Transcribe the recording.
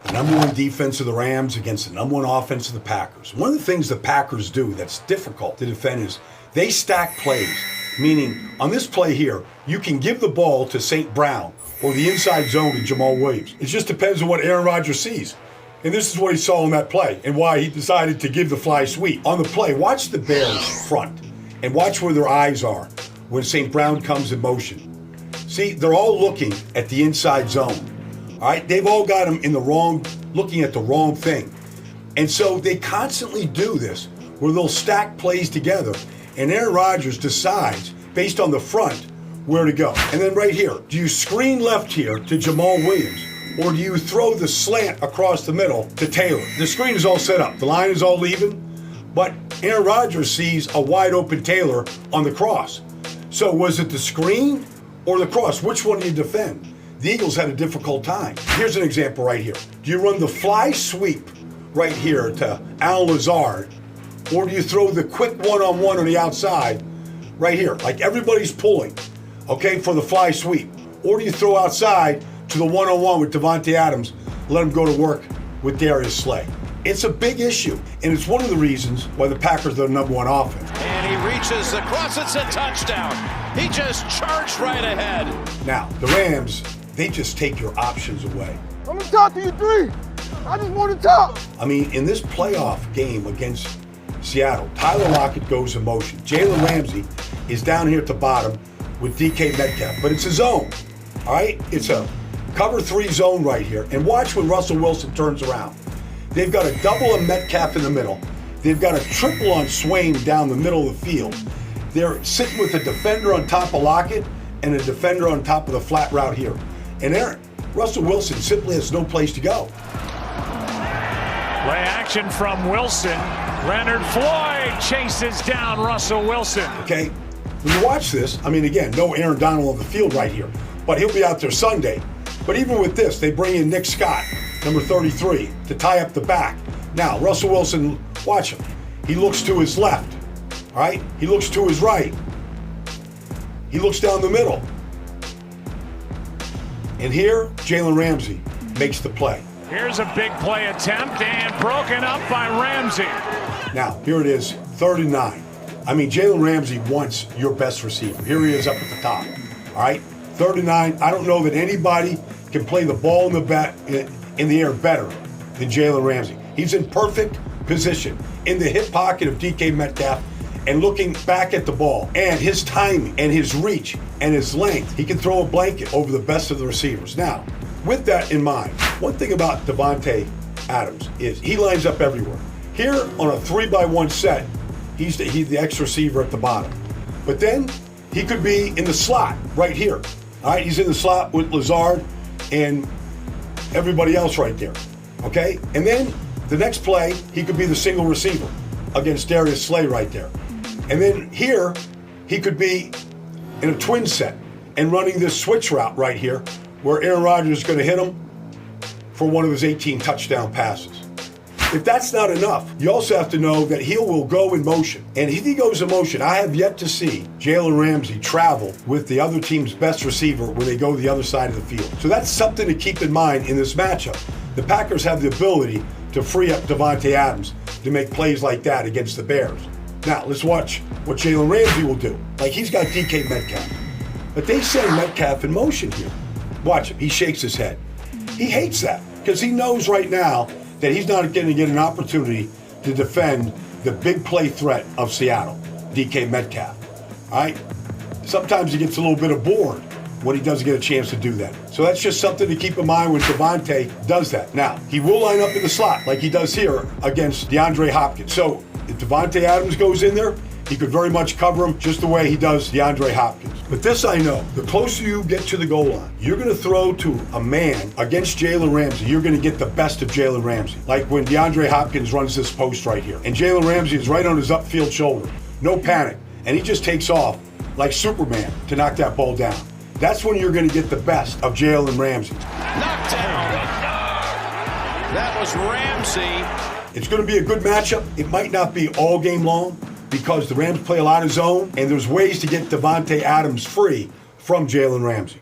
The number one defense of the Rams against the number one offense of the Packers. One of the things the Packers do that's difficult to defend is they stack plays. Meaning, on this play here, you can give the ball to St. Brown or the inside zone to Jamal Williams. It just depends on what Aaron Rodgers sees. And this is what he saw in that play and why he decided to give the fly sweep. On the play, watch the Bears front and watch where their eyes are when St. Brown comes in motion. See, they're all looking at the inside zone. All right, they've all got him in the wrong, looking at the wrong thing. And so they constantly do this where they'll stack plays together and Aaron Rodgers decides based on the front where to go. And then right here, do you screen left here to Jamal Williams or do you throw the slant across the middle to Taylor? The screen is all set up. The line is all even, but Aaron Rodgers sees a wide open Taylor on the cross. So was it the screen or the cross? Which one do you defend? The Eagles had a difficult time. Here's an example right here. Do you run the fly sweep right here to Al Lazard, or do you throw the quick one-on-one on the outside right here, like everybody's pulling, okay, for the fly sweep? Or do you throw outside to the one-on-one with Davante Adams, let him go to work with Darius Slay? It's a big issue, and it's one of the reasons why the Packers are the number one offense. And he reaches across, it's a touchdown. He just charged right ahead. Now, the Rams, they just take your options away. I'm gonna talk to you three. I just want to talk. I mean, in this playoff game against Seattle, Tyler Lockett goes in motion. Jalen Ramsey is down here at the bottom with DK Metcalf, but it's a zone, all right? It's a cover 3 zone right here. And watch when Russell Wilson turns around. They've got a double on Metcalf in the middle. They've got a triple on Swain down the middle of the field. They're sitting with a defender on top of Lockett and a defender on top of the flat route here. And Russell Wilson simply has no place to go. Play action from Wilson. Leonard Floyd chases down Russell Wilson. Okay, when you watch this, I mean, again, no Aaron Donald on the field right here, but he'll be out there Sunday. But even with this, they bring in Nick Scott, number 33, to tie up the back. Now, Russell Wilson, watch him. He looks to his left, all right? He looks to his right. He looks down the middle. And here, Jalen Ramsey makes the play. Here's a big play attempt and broken up by Ramsey. Now, here it is, 3rd and 9. I mean, Jalen Ramsey wants your best receiver. Here he is up at the top, all right? 3rd and 9. I don't know that anybody can play the ball in the air better than Jalen Ramsey. He's in perfect position in the hip pocket of DK Metcalf and looking back at the ball, and his timing and his reach and his length, he can throw a blanket over the best of the receivers. Now, with that in mind, one thing about Davante Adams is he lines up everywhere. Here on a 3-by-1 set, he's the X receiver at the bottom. But then he could be in the slot right here. All right, he's in the slot with Lazard and everybody else right there. Okay? And then the next play, he could be the single receiver against Darius Slay right there. And then here, he could be in a twin set and running this switch route right here where Aaron Rodgers is going to hit him for one of his 18 touchdown passes. If that's not enough, you also have to know that he will go in motion. And if he goes in motion, I have yet to see Jalen Ramsey travel with the other team's best receiver when they go to the other side of the field. So that's something to keep in mind in this matchup. The Packers have the ability to free up Davante Adams to make plays like that against the Bears. Now, let's watch what Jalen Ramsey will do. Like, he's got DK Metcalf. But they send Metcalf in motion here. Watch him. He shakes his head. He hates that because he knows right now that he's not going to get an opportunity to defend the big play threat of Seattle, DK Metcalf. All right? Sometimes he gets a little bit bored when he doesn't get a chance to do that. So that's just something to keep in mind when Davante does that. Now, he will line up in the slot like he does here against DeAndre Hopkins. So if Davante Adams goes in there, he could very much cover him just the way he does DeAndre Hopkins. But this I know, the closer you get to the goal line, you're going to throw to a man against Jalen Ramsey. You're going to get the best of Jalen Ramsey. Like when DeAndre Hopkins runs this post right here. And Jalen Ramsey is right on his upfield shoulder. No panic. And he just takes off like Superman to knock that ball down. That's when you're going to get the best of Jalen Ramsey. Knocked down. That was Ramsey. It's going to be a good matchup. It might not be all game long because the Rams play a lot of zone, and there's ways to get Davante Adams free from Jalen Ramsey.